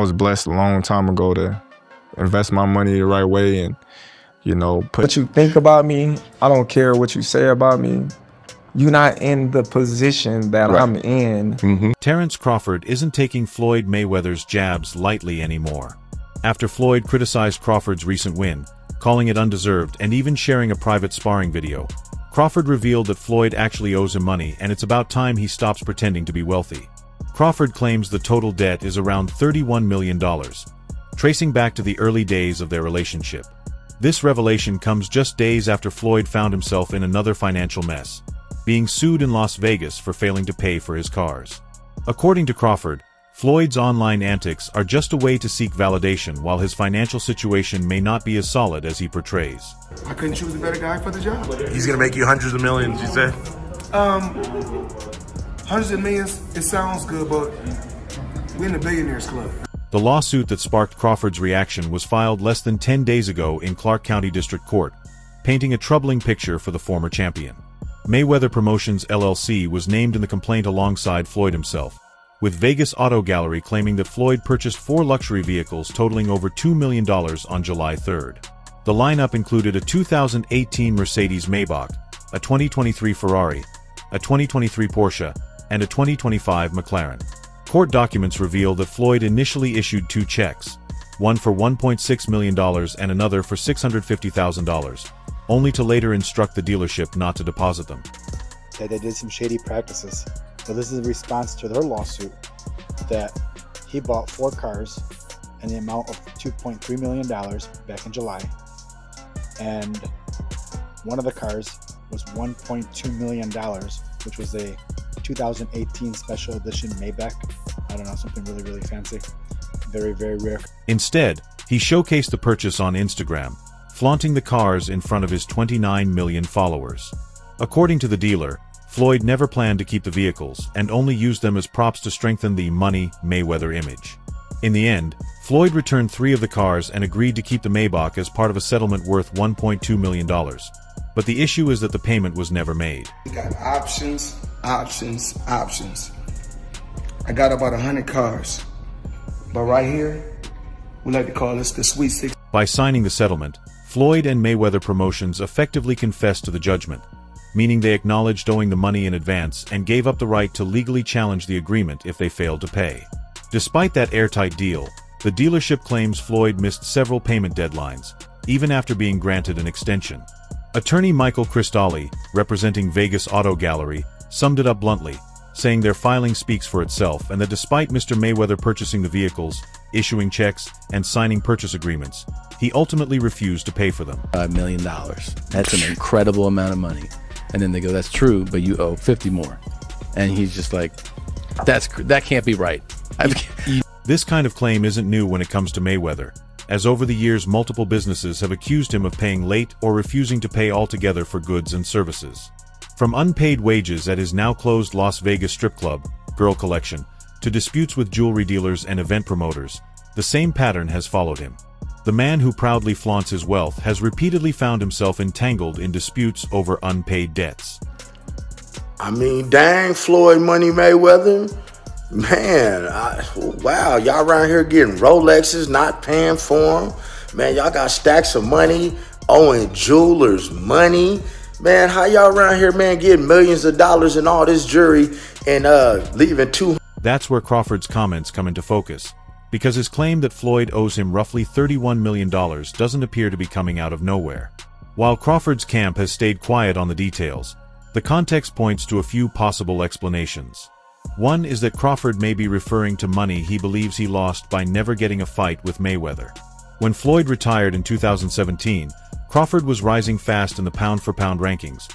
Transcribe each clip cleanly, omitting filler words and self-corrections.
I was blessed a long time ago to invest my money the right way and, put what you think about me. I don't care what you say about me. You're not in the position that I'm in. Terence Crawford isn't taking Floyd Mayweather's jabs lightly anymore. After Floyd criticized Crawford's recent win, calling it undeserved and even sharing a private sparring video, Crawford revealed that Floyd actually owes him money and it's about time he stops pretending to be wealthy. Crawford claims the total debt is around $31 million, tracing back to the early days of their relationship. This revelation comes just days after Floyd found himself in another financial mess, being sued in Las Vegas for failing to pay for his cars. According to Crawford, Floyd's online antics are just a way to seek validation while his financial situation may not be as solid as he portrays. I couldn't choose a better guy for the job. He's gonna make you hundreds of millions, you said? Hundreds of millions, it sounds good, but we're in the billionaires club. The lawsuit that sparked Crawford's reaction was filed less than 10 days ago in Clark County District Court, painting a troubling picture for the former champion. Mayweather Promotions LLC was named in the complaint alongside Floyd himself, with Vegas Auto Gallery claiming that Floyd purchased 4 luxury vehicles totaling over $2 million on July 3rd. The lineup included a 2018 Mercedes Maybach, a 2023 Ferrari, a 2023 Porsche, and a 2025 McLaren. Court documents reveal that Floyd initially issued 2 checks, one for $1.6 million and another for $650,000, only to later instruct the dealership not to deposit them. That they did some shady practices. So this is a response to their lawsuit that he bought 4 cars in the amount of $2.3 million back in July. And one of the cars was $1.2 million, which was a 2018 special edition Maybach. I don't know, something really, really fancy. Very, very rare. Instead, he showcased the purchase on Instagram, flaunting the cars in front of his 29 million followers. According to the dealer, Floyd never planned to keep the vehicles and only used them as props to strengthen the Money Mayweather image. In the end, Floyd returned 3 of the cars and agreed to keep the Maybach as part of a settlement worth $1.2 million. But the issue is that the payment was never made. We got options. I got about 100 cars. But right here, we like to call this the Sweet 6. By signing the settlement, Floyd and Mayweather Promotions effectively confessed to the judgment, meaning they acknowledged owing the money in advance and gave up the right to legally challenge the agreement if they failed to pay. Despite that airtight deal, the dealership claims Floyd missed several payment deadlines, even after being granted an extension. Attorney Michael Cristalli, representing Vegas Auto Gallery, summed it up bluntly, saying their filing speaks for itself and that despite Mr. Mayweather purchasing the vehicles, issuing checks, and signing purchase agreements, he ultimately refused to pay for them. $5 million. That's an incredible amount of money. And then they go, that's true, but you owe 50 more. And he's just like, that can't be right. This kind of claim isn't new when it comes to Mayweather, as over the years multiple businesses have accused him of paying late or refusing to pay altogether for goods and services. From unpaid wages at his now closed Las Vegas strip club, Girl Collection, to disputes with jewelry dealers and event promoters, the same pattern has followed him. The man who proudly flaunts his wealth has repeatedly found himself entangled in disputes over unpaid debts. I mean, dang, Floyd Money Mayweather. Man, wow, y'all around here getting Rolexes, not paying for them. Man, y'all got stacks of money, owing jewelers money. Man, how y'all around here, man, getting millions of dollars in all this jewelry and leaving two? That's where Crawford's comments come into focus, because his claim that Floyd owes him roughly $31 million doesn't appear to be coming out of nowhere. While Crawford's camp has stayed quiet on the details, the context points to a few possible explanations. One is that Crawford may be referring to money he believes he lost by never getting a fight with Mayweather. When Floyd retired in 2017, Crawford was rising fast in the pound-for-pound rankings,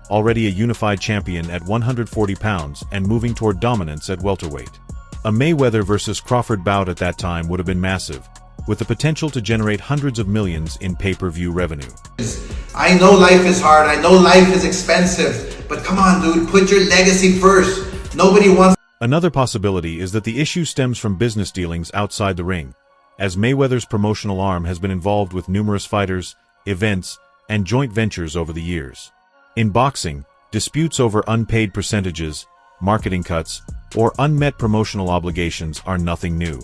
already a unified champion at 140 pounds and moving toward dominance at welterweight. A Mayweather versus Crawford bout at that time would have been massive, with the potential to generate hundreds of millions in pay-per-view revenue. I know life is hard, I know life is expensive, but come on, dude, put your legacy first. Nobody wants. Another possibility is that the issue stems from business dealings outside the ring, as Mayweather's promotional arm has been involved with numerous fighters, events, and joint ventures over the years. In boxing, disputes over unpaid percentages, marketing cuts, or unmet promotional obligations are nothing new.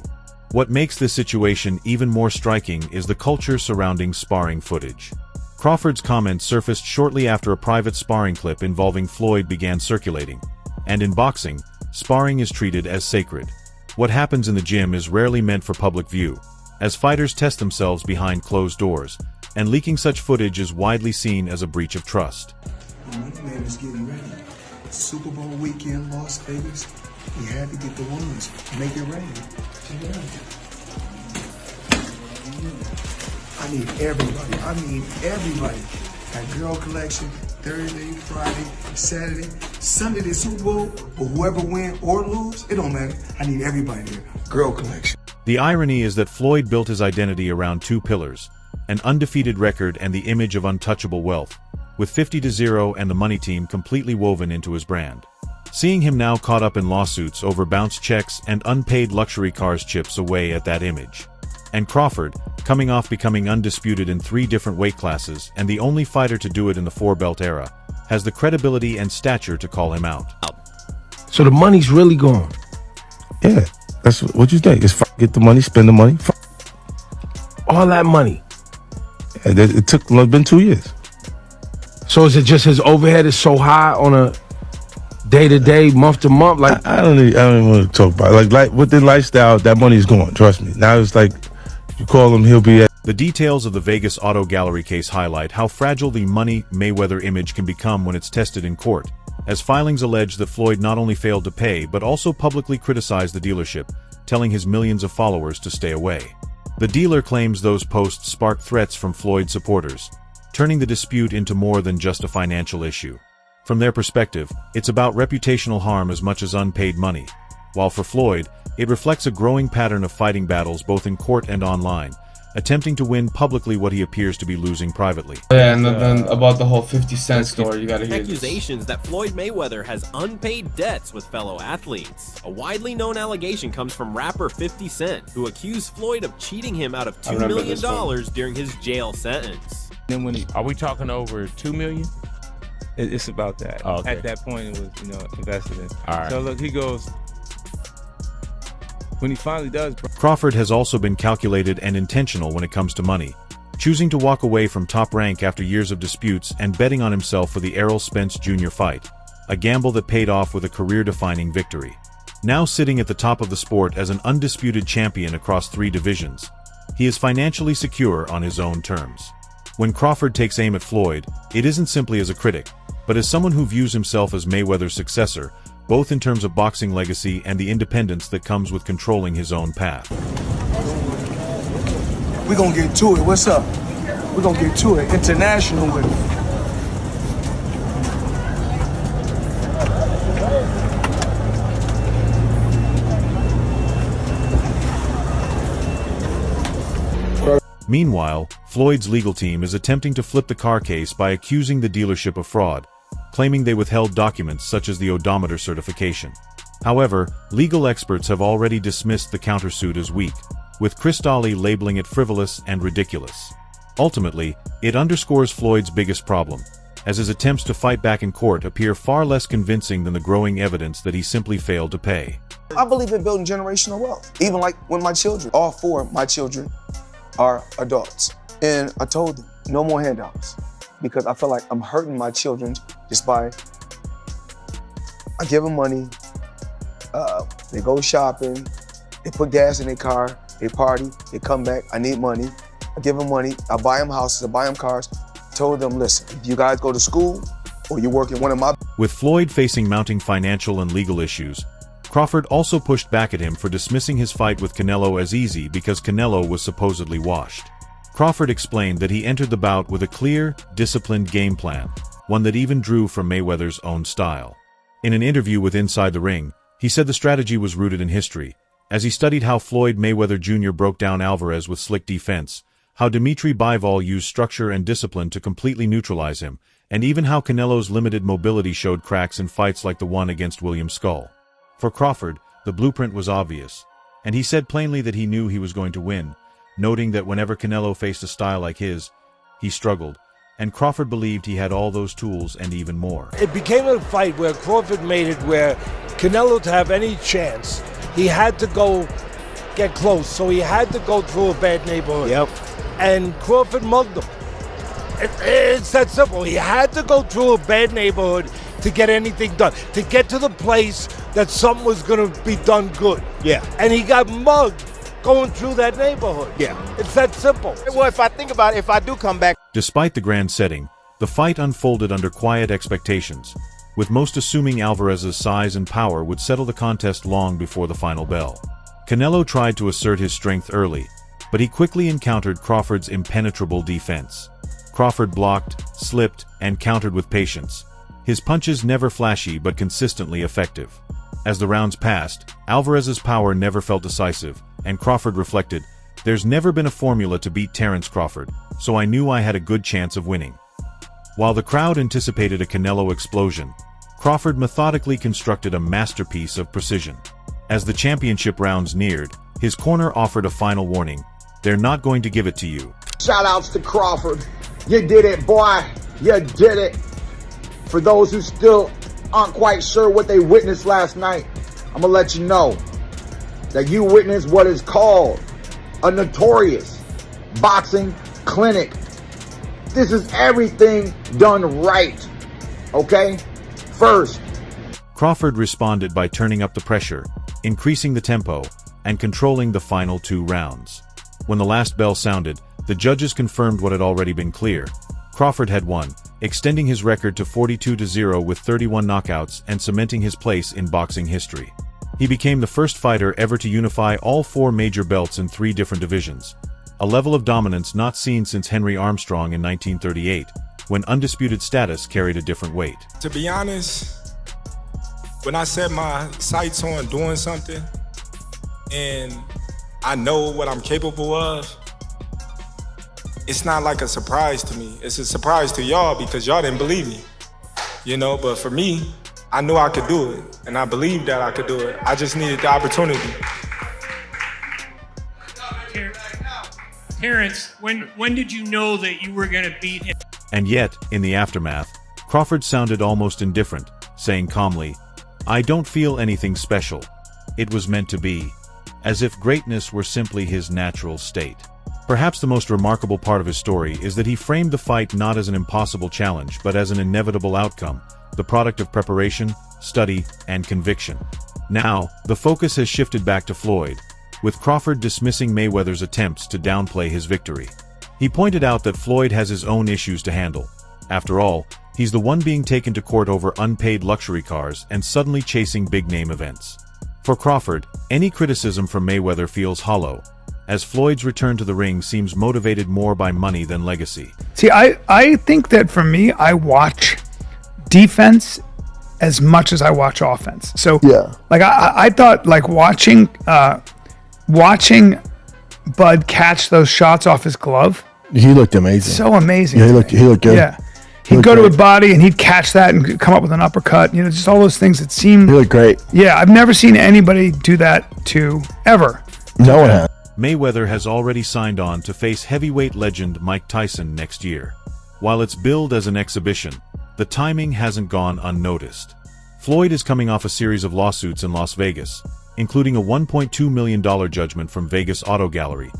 What makes this situation even more striking is the culture surrounding sparring footage. Crawford's comments surfaced shortly after a private sparring clip involving Floyd began circulating. And in boxing, sparring is treated as sacred. What happens in the gym is rarely meant for public view, as fighters test themselves behind closed doors, and leaking such footage is widely seen as a breach of trust. Money Man is getting ready. Super Bowl weekend, Las Vegas. We had to get the ones. Make it rain. I need everybody. I mean everybody. Got girl collection, Thursday, Friday, Saturday, Sunday, the Super Bowl. But whoever win or lose, it don't matter. I need everybody there. Girl collection. The irony is that Floyd built his identity around two pillars: an undefeated record and the image of untouchable wealth, with 50-0 and the money team completely woven into his brand. Seeing him now caught up in lawsuits over bounced checks and unpaid luxury cars chips away at that image. And Crawford, coming off becoming undisputed in 3 different weight classes and the only fighter to do it in the 4-belt era, has the credibility and stature to call him out. So the money's really gone. Yeah, that's what you think. It's get the money, spend the money. All that money. Yeah, it's been 2 years. So is it just his overhead is so high on a day-to-day, month-to-month? Like I don't even want to talk about it. Like with the lifestyle, that money's gone. Trust me. Now it's like you call him, he'll be at. The details of the Vegas Auto Gallery case highlight how fragile the Money Mayweather image can become when it's tested in court, as filings allege that Floyd not only failed to pay but also publicly criticized the dealership, telling his millions of followers to stay away. The dealer claims those posts sparked threats from Floyd supporters, turning the dispute into more than just a financial issue. From their perspective, it's about reputational harm as much as unpaid money, while for Floyd, it reflects a growing pattern of fighting battles both in court and online, attempting to win publicly what he appears to be losing privately. Yeah, and then about the whole 50 Cent story, you gotta hear accusations that Floyd Mayweather has unpaid debts with fellow athletes. A widely known allegation comes from rapper 50 Cent, who accused Floyd of cheating him out of $2 million during his jail sentence. Then are we talking over $2 million? It's about that. Oh, okay. At that point, it was, invested in. All right. So look, he goes, when he finally does. Crawford has also been calculated and intentional when it comes to money, choosing to walk away from top rank after years of disputes and betting on himself for the Errol Spence Jr. fight, a gamble that paid off with a career-defining victory. Now sitting at the top of the sport as an undisputed champion across 3 divisions, he is financially secure on his own terms. When Crawford takes aim at Floyd, it isn't simply as a critic, but as someone who views himself as Mayweather's successor, both in terms of boxing legacy and the independence that comes with controlling his own path. We're gonna get to it. What's up? We're gonna get to it. International with it. Meanwhile, Floyd's legal team is attempting to flip the car case by accusing the dealership of fraud, claiming they withheld documents such as the odometer certification. However, legal experts have already dismissed the countersuit as weak, with Chris Daly labeling it frivolous and ridiculous. Ultimately, it underscores Floyd's biggest problem, as his attempts to fight back in court appear far less convincing than the growing evidence that he simply failed to pay. I believe in building generational wealth. Even like when my children, all 4 of my children are adults. And I told them, no more handouts. Because I feel like I'm hurting my children just by, I give them money, they go shopping, they put gas in their car, they party, they come back, I need money. I give them money, I buy them houses, I buy them cars. Told them, listen, if you guys go to school or you work in one of my... With Floyd facing mounting financial and legal issues, Crawford also pushed back at him for dismissing his fight with Canelo as easy because Canelo was supposedly washed. Crawford explained that he entered the bout with a clear, disciplined game plan, one that even drew from Mayweather's own style. In an interview with Inside the Ring, he said the strategy was rooted in history, as he studied how Floyd Mayweather Jr. broke down Alvarez with slick defense, how Dimitri Bivol used structure and discipline to completely neutralize him, and even how Canelo's limited mobility showed cracks in fights like the one against William Skull. For Crawford, the blueprint was obvious, and he said plainly that he knew he was going to win, noting that whenever Canelo faced a style like his, he struggled, and Crawford believed he had all those tools and even more. It became a fight where Crawford made it where Canelo, to have any chance, he had to go get close. So he had to go through a bad neighborhood. Yep. And Crawford mugged him. It's that simple. He had to go through a bad neighborhood to get anything done, to get to the place that something was going to be done good. Yeah. And he got mugged going through that neighborhood. Yeah. It's that simple. Well, if I think about it, if I do come back. Despite the grand setting, the fight unfolded under quiet expectations, with most assuming Alvarez's size and power would settle the contest long before the final bell. Canelo tried to assert his strength early, but he quickly encountered Crawford's impenetrable defense. Crawford blocked, slipped, and countered with patience. His punches never flashy but consistently effective. As the rounds passed, Alvarez's power never felt decisive, and Crawford reflected, "There's never been a formula to beat Terence Crawford, so I knew I had a good chance of winning." While the crowd anticipated a Canelo explosion, Crawford methodically constructed a masterpiece of precision. As the championship rounds neared, his corner offered a final warning: "They're not going to give it to you." Shout-outs to Crawford. You did it, boy. You did it. For those who still aren't quite sure what they witnessed last night, I'm gonna let you know that you witnessed what is called a notorious boxing clinic. This is everything done right, okay? First, Crawford responded by turning up the pressure, increasing the tempo, and controlling the final 2 rounds. When the last bell sounded, the judges confirmed what had already been clear. Crawford had won, extending his record to 42-0 with 31 knockouts and cementing his place in boxing history. He became the first fighter ever to unify all 4 major belts in 3 different divisions, a level of dominance not seen since Henry Armstrong in 1938, when undisputed status carried a different weight. To be honest, when I set my sights on doing something and I know what I'm capable of, it's not like a surprise to me. It's a surprise to y'all because y'all didn't believe me, you know, but for me, I knew I could do it and I believed that I could do it. I just needed the opportunity. Terence, when did you know that you were going to beat him? And yet, in the aftermath, Crawford sounded almost indifferent, saying calmly, "I don't feel anything special. It was meant to be," as if greatness were simply his natural state. Perhaps the most remarkable part of his story is that he framed the fight not as an impossible challenge but as an inevitable outcome, the product of preparation, study, and conviction. Now, the focus has shifted back to Floyd, with Crawford dismissing Mayweather's attempts to downplay his victory. He pointed out that Floyd has his own issues to handle. After all, he's the one being taken to court over unpaid luxury cars and suddenly chasing big-name events. For Crawford, any criticism from Mayweather feels hollow, as Floyd's return to the ring seems motivated more by money than legacy. See, I think that for me, I watch defense as much as I watch offense. So, Yeah. like I thought, like watching Bud catch those shots off his glove, He looked amazing. so amazing. Yeah, to he me. looked good. Yeah, He he'd looked go to great. a body and he'd catch that and come up with an uppercut. You know, just all those things that seem. He looked great. Yeah, I've never seen anybody do that to ever. No one has. Mayweather has already signed on to face heavyweight legend Mike Tyson next year. While it's billed as an exhibition, the timing hasn't gone unnoticed. Floyd is coming off a series of lawsuits in Las Vegas, including a $1.2 million judgment from Vegas Auto Gallery,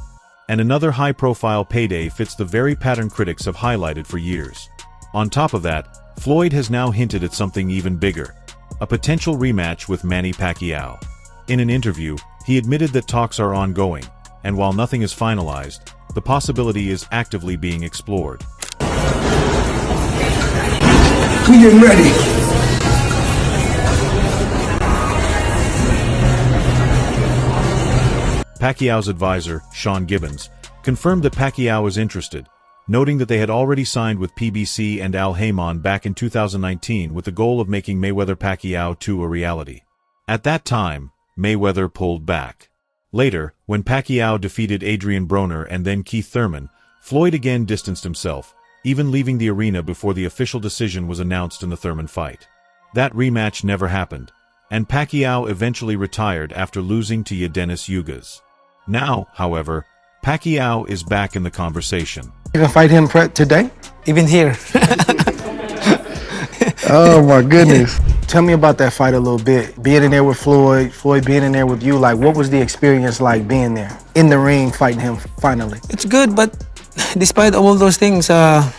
and another high-profile payday fits the very pattern critics have highlighted for years. On top of that, Floyd has now hinted at something even bigger, a potential rematch with Manny Pacquiao. In an interview, he admitted that talks are ongoing, and while nothing is finalized, the possibility is actively being explored. we getting ready. Pacquiao's advisor, Sean Gibbons, confirmed that Pacquiao is interested, noting that they had already signed with PBC and Al Haymon back in 2019 with the goal of making Mayweather-Pacquiao 2 a reality. At that time, Mayweather pulled back. Later, when Pacquiao defeated Adrian Broner and then Keith Thurman, Floyd again distanced himself, even leaving the arena before the official decision was announced in the Thurman fight. That rematch never happened, and Pacquiao eventually retired after losing to Yadenis Ugas. Now, however, Pacquiao is back in the conversation. You gonna fight him today? Even here. Oh my goodness. Tell me about that fight a little bit. Being in there with Floyd being in there with you, like what was the experience like being there in the ring fighting him finally? It's good, but despite all those things, but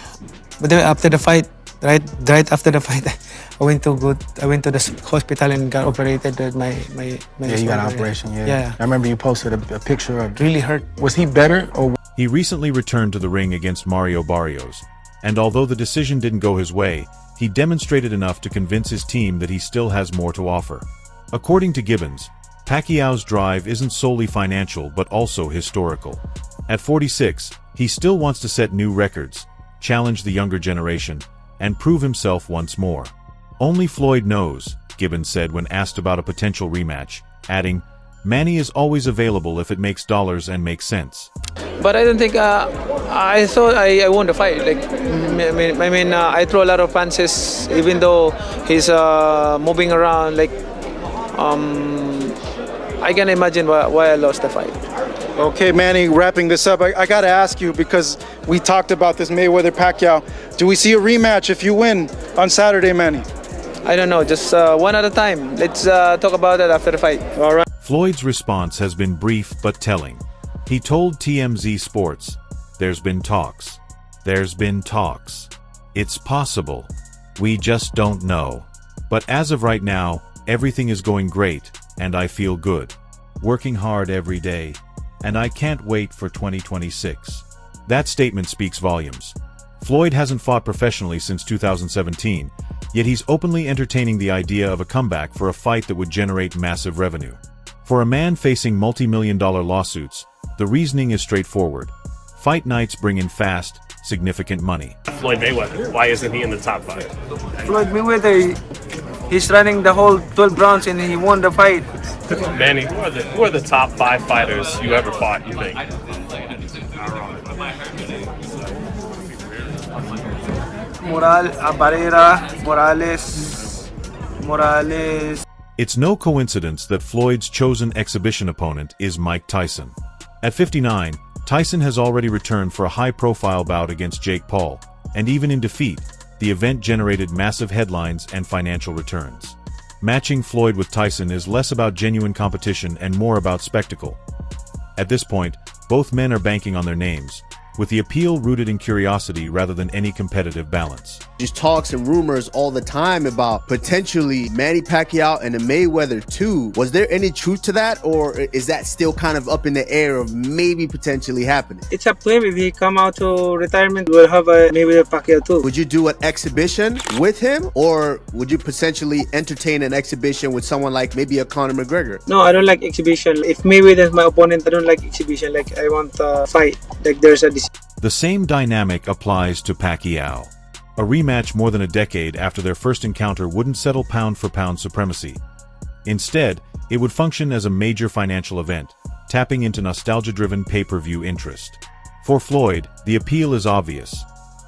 then after the fight, right after the fight, I went to the hospital and got operated. My Yeah, you got an operation. Yeah. I remember you posted a picture of. Really hurt. Was he better or? He recently returned to the ring against Mario Barrios, and although the decision didn't go his way, he demonstrated enough to convince his team that he still has more to offer. According to Gibbons, Pacquiao's drive isn't solely financial but also historical. At 46, he still wants to set new records, challenge the younger generation, and prove himself once more. Only Floyd knows, Gibbons said when asked about a potential rematch, adding, "Manny is always available if it makes dollars and makes sense." But I don't think I thought I won the fight. Like I throw a lot of punches, even though he's moving around. Like I can imagine why I lost the fight. Okay, Manny, wrapping this up, I got to ask you, because we talked about this Mayweather-Pacquiao. Do we see a rematch if you win on Saturday, Manny? I don't know, just one at a time. Let's talk about it after the fight. All right. Floyd's response has been brief but telling. He told TMZ Sports, "There's been talks. There's been talks. It's possible. We just don't know. But as of right now, everything is going great, and I feel good. Working hard every day. And I can't wait for 2026. That statement speaks volumes. Floyd hasn't fought professionally since 2017, yet he's openly entertaining the idea of a comeback for a fight that would generate massive revenue. For a man facing multi-million-dollar lawsuits, the reasoning is straightforward. Fight nights bring in fast, significant money. Floyd Mayweather, why isn't he in the top 5? Floyd Mayweather, he's running the whole 12 rounds and he won the fight. Manny, who are the top 5 fighters you ever fought, you think? Morales. It's no coincidence that Floyd's chosen exhibition opponent is Mike Tyson. At 59, Tyson has already returned for a high-profile bout against Jake Paul, and even in defeat, the event generated massive headlines and financial returns. Matching Floyd with Tyson is less about genuine competition and more about spectacle. At this point, both men are banking on their names, with the appeal rooted in curiosity rather than any competitive balance. Just talks and rumors all the time about potentially Manny Pacquiao and the Mayweather 2. Was there any truth to that, or is that still kind of up in the air of maybe potentially happening? It's up to him. If he come out to retirement, we'll have a Mayweather Pacquiao too. Would you do an exhibition with him, or would you potentially entertain an exhibition with someone like maybe a Conor McGregor? No, I don't like exhibition. If Mayweather is my opponent, I don't like exhibition. Like I want a fight. Like there's a. The same dynamic applies to Pacquiao. A rematch more than a decade after their first encounter wouldn't settle pound-for-pound supremacy. Instead, it would function as a major financial event, tapping into nostalgia-driven pay-per-view interest. For Floyd, the appeal is obvious.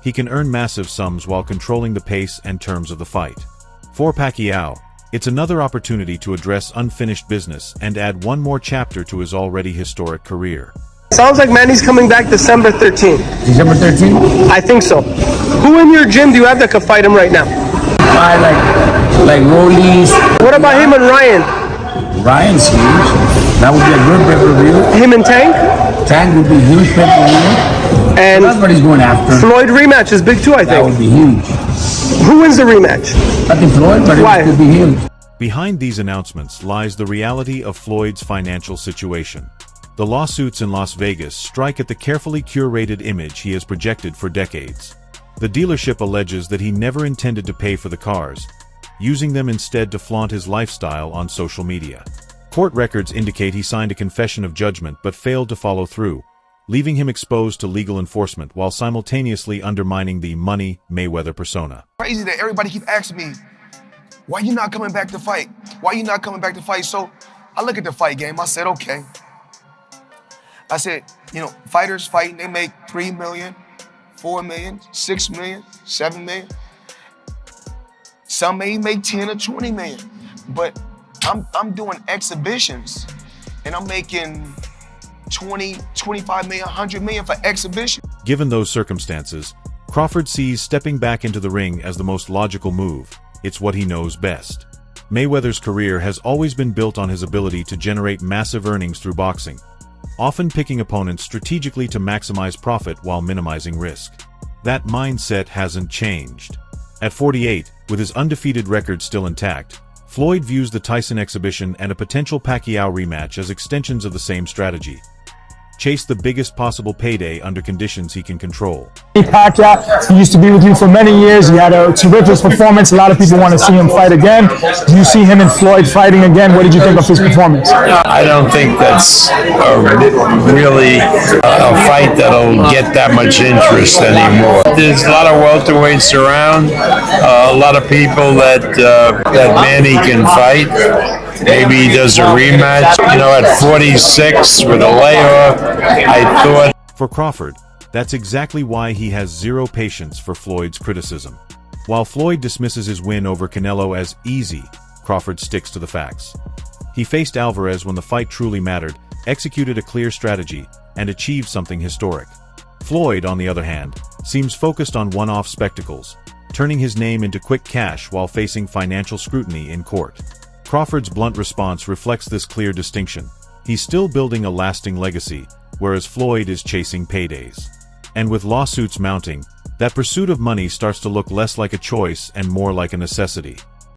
He can earn massive sums while controlling the pace and terms of the fight. For Pacquiao, it's another opportunity to address unfinished business and add one more chapter to his already historic career. Sounds like Manny's coming back December 13th. December 13th? I think so. Who in your gym do you have that could fight him right now? Like Rollies. What about him and Ryan? Ryan's huge. That would be a good pay-per-view. Him and Tank? Tank would be huge pay-per-view. And that's what he's going after. Floyd rematch is big too, I think. That would be huge. Who wins the rematch? I think Floyd, but it could be him. Behind these announcements lies the reality of Floyd's financial situation. The lawsuits in Las Vegas strike at the carefully curated image he has projected for decades. The dealership alleges that he never intended to pay for the cars, using them instead to flaunt his lifestyle on social media. Court records indicate he signed a confession of judgment but failed to follow through, leaving him exposed to legal enforcement while simultaneously undermining the Money Mayweather persona. Crazy that everybody keep asking me, why you not coming back to fight? Why you not coming back to fight? So I look at the fight game, I said, okay. I said, you know, fighters fighting, they make 3 million, 4 million, 6 million, 7 million. Some may make 10 or 20 million. But I'm doing exhibitions and I'm making 20, 25 million, 100 million for exhibition. Given those circumstances, Crawford sees stepping back into the ring as the most logical move. It's what he knows best. Mayweather's career has always been built on his ability to generate massive earnings through boxing, often picking opponents strategically to maximize profit while minimizing risk. That mindset hasn't changed. At 48, with his undefeated record still intact, Floyd views the Tyson exhibition and a potential Pacquiao rematch as extensions of the same strategy. Chase the biggest possible payday under conditions he can control. Pacquiao, he used to be with you for many years. He had a terrific performance. A lot of people want to see him fight again. Do you see him and Floyd fighting again? What did you think of his performance? I don't think that's really a fight that'll get that much interest anymore. There's a lot of welterweights around, a lot of people that Manny can fight. Maybe he does a rematch. You know, at 46 with a layoff, I thought. For Crawford, that's exactly why he has zero patience for Floyd's criticism. While Floyd dismisses his win over Canelo as easy, Crawford sticks to the facts. He faced Alvarez when the fight truly mattered, executed a clear strategy, and achieved something historic. Floyd, on the other hand, seems focused on one-off spectacles, turning his name into quick cash while facing financial scrutiny in court. Crawford's blunt response reflects this clear distinction. He's still building a lasting legacy, whereas Floyd is chasing paydays. And with lawsuits mounting, that pursuit of money starts to look less like a choice and more like a necessity.